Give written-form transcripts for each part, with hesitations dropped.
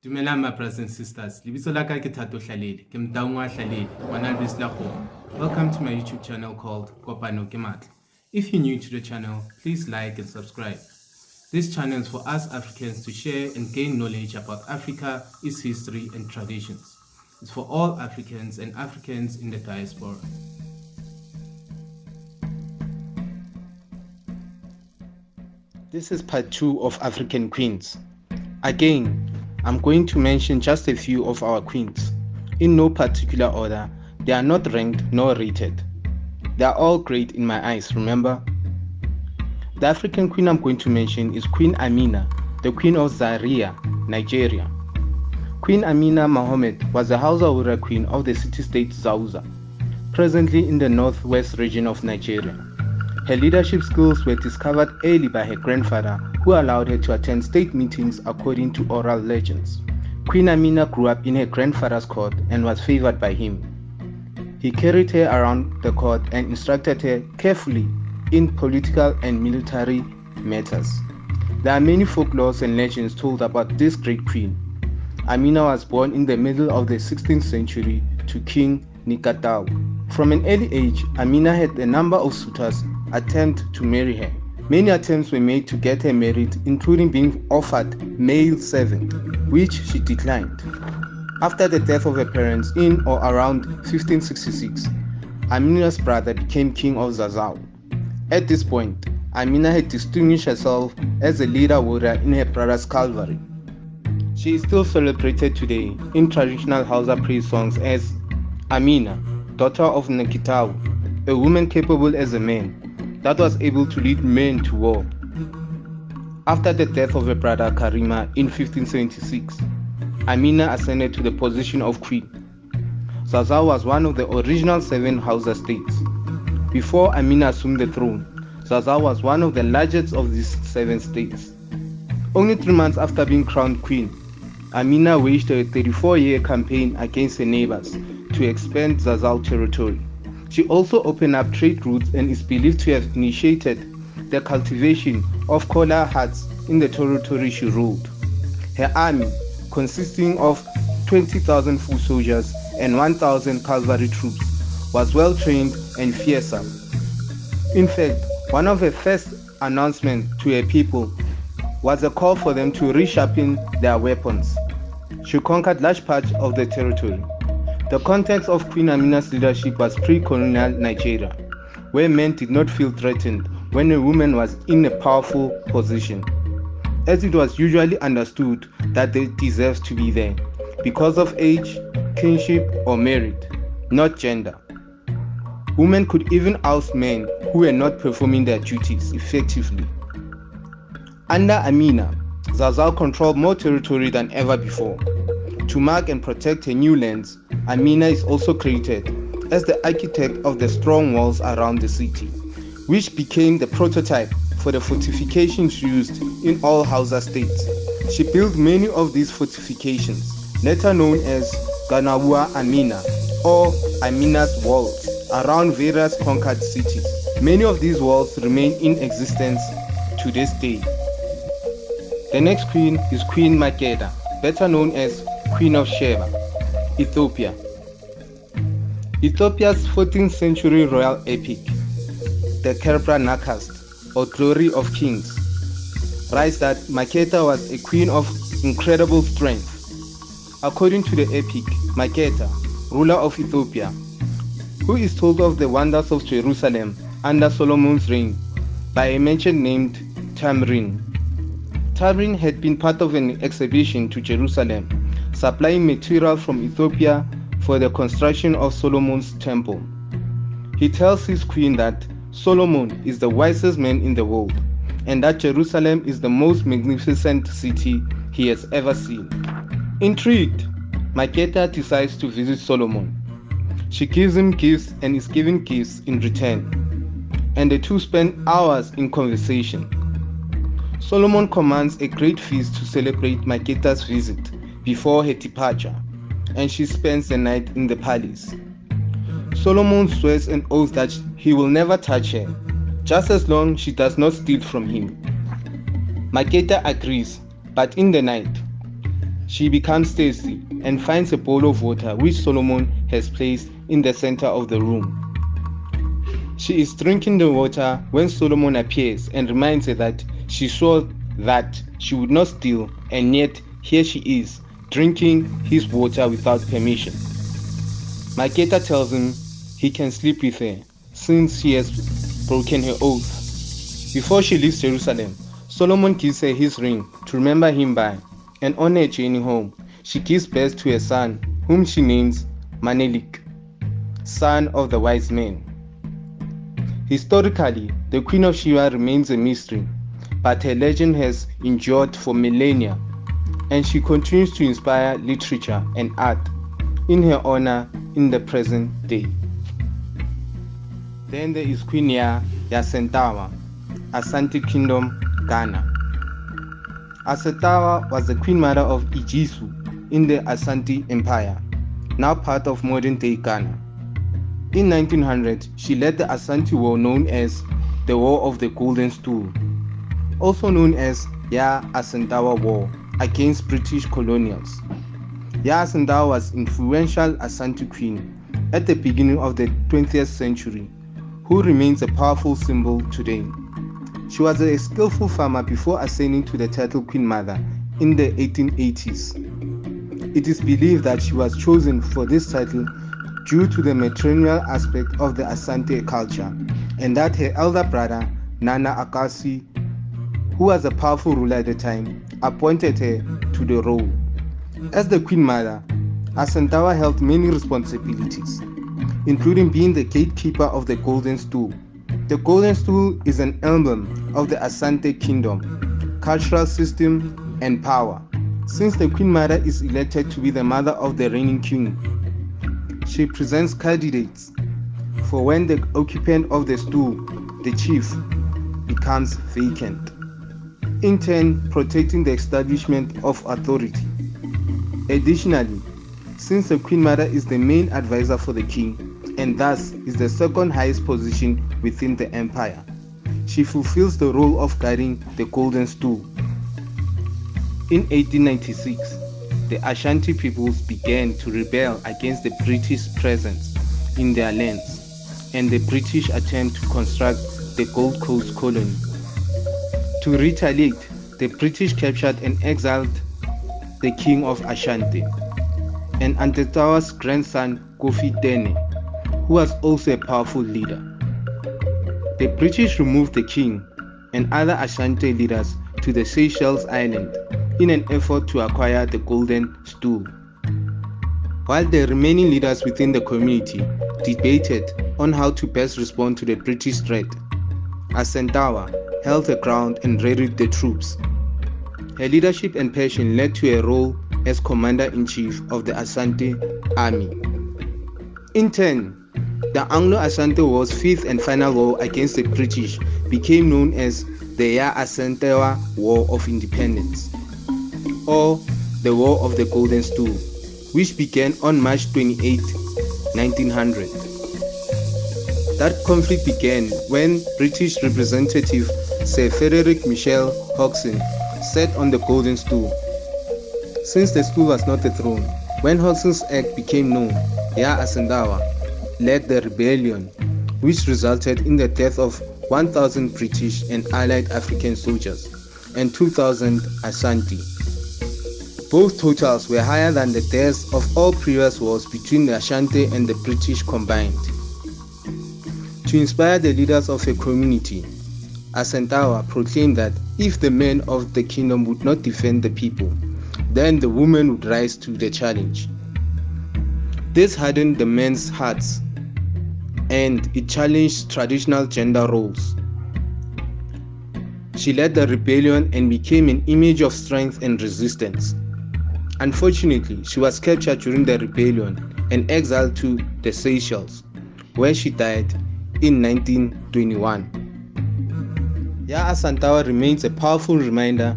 Dumelang my brothers and sisters. Lebitso la ka ke Thato Hlalele, ke Mtaungwa Hlalele, ngwana lebitso la kgomo. Welcome to my YouTube channel called Kopano ke Matla. If you're new to the channel, please like and subscribe. This channel is for us Africans to share and gain knowledge about Africa, its history and traditions. It's for all Africans and Africans in the diaspora. This is part 2 of African Queens. Again, I'm going to mention just a few of our queens. In no particular order, they are not ranked nor rated. They are all great in my eyes, remember? The African queen I'm going to mention is Queen Amina, the Queen of Zaria, Nigeria. Queen Amina Mohammed was a Hausa Wura queen of the city-state Zauza, presently in the northwest region of Nigeria. Her leadership skills were discovered early by her grandfather, who allowed her to attend state meetings according to oral legends. Queen Amina grew up in her grandfather's court and was favored by him. He carried her around the court and instructed her carefully in political and military matters. There are many folklores and legends told about this great queen. Amina was born in the middle of the 16th century to King Nikatau. From an early age, Amina had a number of suitors attempt to marry her. Many attempts were made to get her married, including being offered male servant, which she declined. After the death of her parents in or around 1566, Amina's brother became king of Zazau. At this point, Amina had distinguished herself as a leader warrior in her brother's cavalry. She is still celebrated today in traditional Hausa praise songs as Amina, daughter of Nekitau, a woman capable as a man, that was able to lead men to war. After the death of her brother Karima in 1576, Amina ascended to the position of queen. Zazau was one of the original 7 Hausa states. Before Amina assumed the throne, Zazau was one of the largest of these 7 states. Only 3 months after being crowned queen, Amina waged a 34-year campaign against her neighbors to expand Zazau territory. She also opened up trade routes and is believed to have initiated the cultivation of kola huts in the territory she ruled. Her army, consisting of 20,000 foot soldiers and 1,000 cavalry troops, was well trained and fearsome. In fact, one of her first announcements to her people was a call for them to resharpen their weapons. She conquered large parts of the territory. The context of Queen Amina's leadership was pre-colonial Nigeria, where men did not feel threatened when a woman was in a powerful position, as it was usually understood that they deserved to be there because of age, kinship, or merit, not gender. Women could even oust men who were not performing their duties effectively. Under Amina, Zazau controlled more territory than ever before. To mark and protect her new lands, Amina is also credited as the architect of the strong walls around the city, which became the prototype for the fortifications used in all Hausa states. She built many of these fortifications, later known as Ganawa Amina or Amina's walls, around various conquered cities. Many of these walls remain in existence to this day. The next queen is Queen Makeda, better known as Queen of Sheba, Ethiopia. Ethiopia's 14th century royal epic, the Kebra Nakast, or Glory of Kings, writes that Makeda was a queen of incredible strength. According to the epic, Makeda, ruler of Ethiopia, who is told of the wonders of Jerusalem under Solomon's reign by a merchant named Tamrin. Tamrin had been part of an exhibition to Jerusalem, supplying material from Ethiopia for the construction of Solomon's temple. He tells his queen that Solomon is the wisest man in the world and that Jerusalem is the most magnificent city he has ever seen. Intrigued, Makeda decides to visit Solomon. She gives him gifts and is given gifts in return, and the two spend hours in conversation. Solomon commands a great feast to celebrate Makeda's visit before her departure, and she spends the night in the palace. Solomon swears an oath that he will never touch her, just as long as she does not steal from him. Makeda agrees, but in the night, She becomes thirsty and finds a bowl of water which Solomon has placed in the center of the room. She is drinking the water when Solomon appears and reminds her that she swore that she would not steal, and yet here she is, drinking his water without permission. Maketa tells him he can sleep with her since she has broken her oath. Before she leaves Jerusalem, Solomon gives her his ring to remember him by, and on her journey home, she gives birth to a son whom she names Menelik, son of the wise man. Historically, the Queen of Sheba remains a mystery, but her legend has endured for millennia, and she continues to inspire literature and art in her honor in the present day. Then there is Queen Asentawa, Asante Kingdom, Ghana. Asentawa was the queen mother of Ijisu in the Asante Empire, now part of modern-day Ghana. In 1900, she led the Asante War known as the War of the Golden Stool, also known as Asentawa War against British colonials. Asentawa was influential Asante queen at the beginning of the 20th century, who remains a powerful symbol today. She was a skillful farmer before ascending to the title Queen Mother in the 1880s. It is believed that she was chosen for this title due to the matrilineal aspect of the Asante culture, and that her elder brother, Nana Akasi, who was a powerful ruler at the time, appointed her to the role. As the Queen Mother, Asentawa held many responsibilities, including being the gatekeeper of the Golden Stool. The Golden Stool is an emblem of the Asante Kingdom, cultural system, and power. Since the Queen Mother is elected to be the mother of the reigning king, she presents candidates for when the occupant of the stool, the chief, becomes vacant, in turn protecting the establishment of authority. Additionally, since the Queen Mother is the main advisor for the king, and thus is the second highest position within the empire, she fulfills the role of guarding the Golden Stool. In 1896, the Ashanti peoples began to rebel against the British presence in their lands and the British attempt to construct the Gold Coast colony. To retaliate, the British captured and exiled the king of Ashanti, and Asentawa's grandson Kofi Tene, who was also a powerful leader. The British removed the king and other Ashanti leaders to the Seychelles Island in an effort to acquire the Golden Stool, while the remaining leaders within the community debated on how to best respond to the British threat. Asentawa held her ground and rallied the troops. Her leadership and passion led to a role as commander-in-chief of the Asante army. In turn, the Anglo-Asante War's fifth and final war against the British became known as the Asantewaa War of Independence, or the War of the Golden Stool, which began on March 28, 1900. That conflict began when British Representative Sir Frederick Michael Hodgson sat on the Golden Stool. Since the stool was not a throne, when Hodgson's act became known, Asentawa led the rebellion, which resulted in the death of 1,000 British and Allied African soldiers and 2,000 Ashanti. Both totals were higher than the deaths of all previous wars between the Ashanti and the British combined. To inspire the leaders of her community, Asentawa proclaimed that if the men of the kingdom would not defend the people, then the women would rise to the challenge. This hardened the men's hearts, and it challenged traditional gender roles. She led the rebellion and became an image of strength and resistance. Unfortunately, she was captured during the rebellion and exiled to the Seychelles, where she died in 1921. Asentawa remains a powerful reminder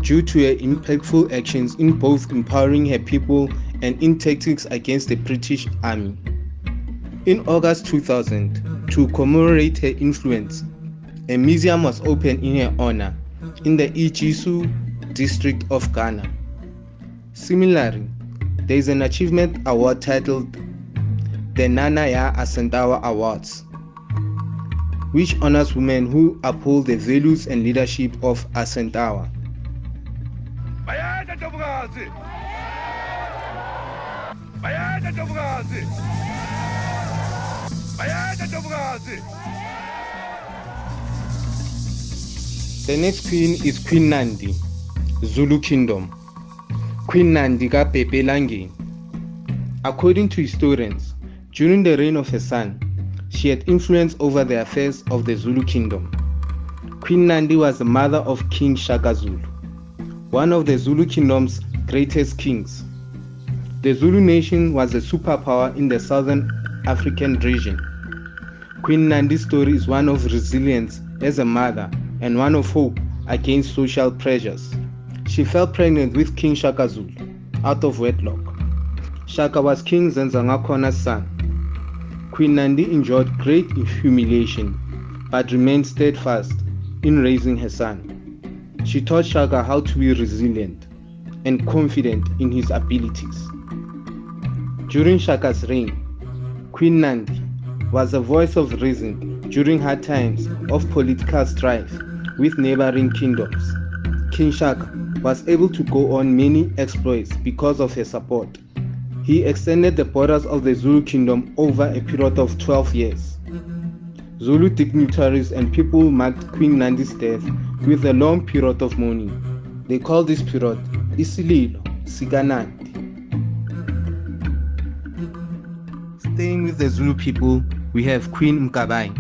due to her impactful actions in both empowering her people and in tactics against the British Army. In August 2000, to commemorate her influence, a museum was opened in her honor in the Ijisu district of Ghana. Similarly, there is an achievement award titled the Nana Ya Asentawa Awards, which honors women who uphold the values and leadership of Asentawa. The next queen is Queen Nandi, Zulu Kingdom. Queen Nandi ka Pepe Langeni. According to historians, during the reign of her son, she had influence over the affairs of the Zulu Kingdom. Queen Nandi was the mother of King Shaka Zulu, one of the Zulu Kingdom's greatest kings. The Zulu nation was a superpower in the southern African region. Queen Nandi's story is one of resilience as a mother and one of hope against social pressures. She fell pregnant with King Shaka Zulu out of wedlock. Shaka was King Zenzangakona's son. Queen Nandi endured great humiliation but remained steadfast in raising her son. She taught Shaka how to be resilient and confident in his abilities. During Shaka's reign, Queen Nandi was a voice of reason during hard times of political strife with neighboring kingdoms. King Shaka was able to go on many exploits because of her support. He extended the borders of the Zulu Kingdom over a period of 12 years. Zulu dignitaries and people marked Queen Nandi's death with a long period of mourning. They call this period Isililo Sika Nandi. Staying with the Zulu people, we have Queen Mkabayi.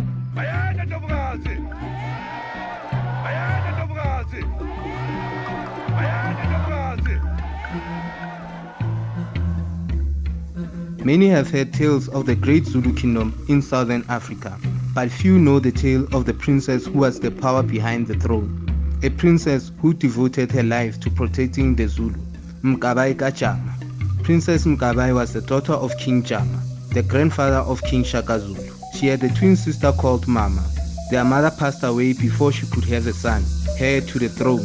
Many have heard tales of the great Zulu kingdom in southern Africa, but few know the tale of the princess who was the power behind the throne. A princess who devoted her life to protecting the Zulu, Mkabayi kaJama. Princess Mkabayi was the daughter of King Jama, the grandfather of King Shaka Zulu. She had a twin sister called Mama. Their mother passed away before she could have a son, heir to the throne.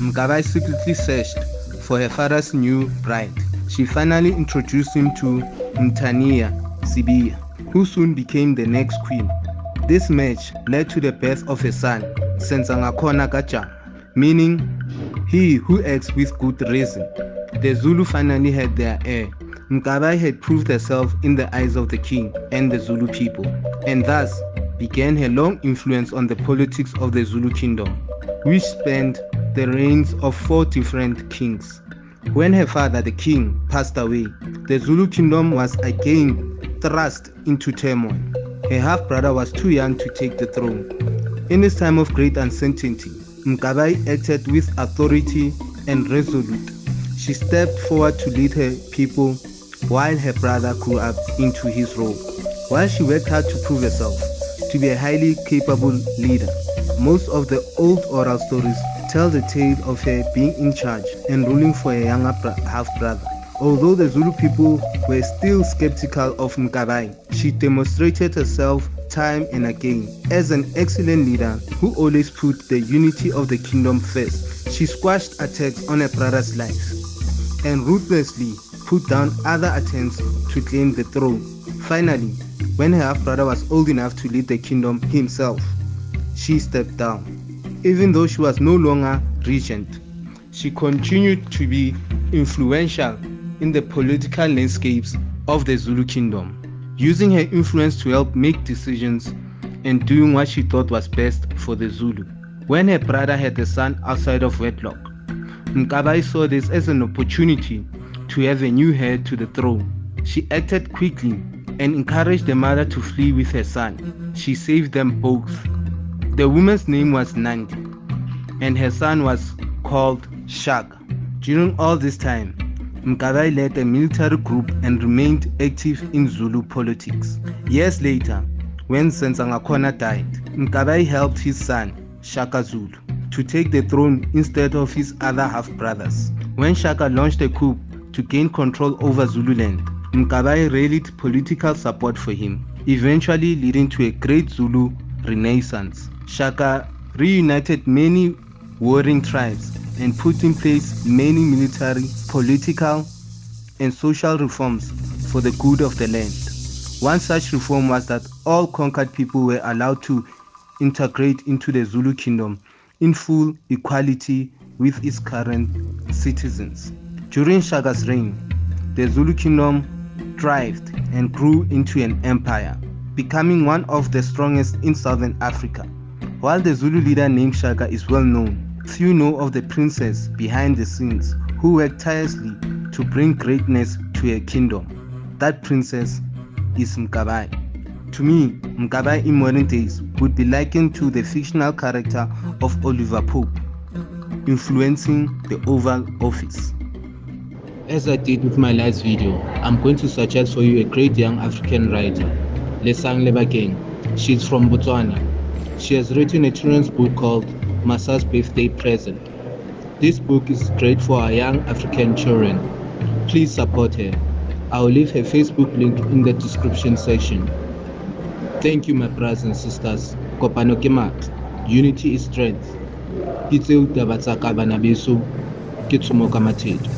Mkabayi secretly searched for her father's new bride. She finally introduced him to Mtania Sibiya, who soon became the next queen. This match led to the birth of a son, Senzangakona kaJama, meaning he who acts with good reason. The Zulu finally had their heir. Mkabayi had proved herself in the eyes of the king and the Zulu people, and thus began her long influence on the politics of the Zulu kingdom, which spanned the reigns of 4 different kings. When her father, the king, passed away, the Zulu kingdom was again thrust into turmoil. Her half-brother was too young to take the throne. In this time of great uncertainty, Mkabayi acted with authority and resolute. She stepped forward to lead her people while her brother grew up into his role. While she worked hard to prove herself to be a highly capable leader, most of the old oral stories tell the tale of her being in charge and ruling for a younger half-brother. Although the Zulu people were still skeptical of Mkabayi, she demonstrated herself time and again as an excellent leader who always put the unity of the kingdom first. She squashed attacks on her brother's life and ruthlessly put down other attempts to claim the throne. Finally, when her half-brother was old enough to lead the kingdom himself, she stepped down. Even though she was no longer regent, she continued to be influential in the political landscapes of the Zulu kingdom, using her influence to help make decisions and doing what she thought was best for the Zulu. When her brother had a son outside of wedlock, Mkabayi saw this as an opportunity to have a new heir to the throne. She acted quickly and encouraged the mother to flee with her son. She saved them both. The woman's name was Nandi, and her son was called Shaka. During all this time, Mkabayi led a military group and remained active in Zulu politics. Years later, when Senzangakona died, Mkabayi helped his son, Shaka Zulu, to take the throne instead of his other half-brothers. When Shaka launched a coup to gain control over Zululand, Mkabayi rallied political support for him, eventually leading to a great Zulu renaissance. Shaka reunited many warring tribes and put in place many military, political, and social reforms for the good of the land. One such reform was that all conquered people were allowed to integrate into the Zulu kingdom in full equality with its current citizens. During Shaka's reign, the Zulu kingdom thrived and grew into an empire, becoming one of the strongest in Southern Africa. While the Zulu leader named Shaka is well known, few know of the princess behind the scenes who worked tirelessly to bring greatness to a kingdom. That princess is Mkabayi. To me, Mkabayi in modern days would be likened to the fictional character of Oliver Pope, influencing the Oval Office. As I did with my last video, I'm going to suggest for you a great young African writer, Lesang Lebakeng. She's from Botswana. She has written a children's book called Masa's Birthday Present. This book is great for our young African children. Please support her. I will leave her Facebook link in the description section. Thank you, my brothers and sisters. Kopano ke matla. Unity is strength. Ke tseo taba tsa ka bana beso ke Tsumo ka Mathedi.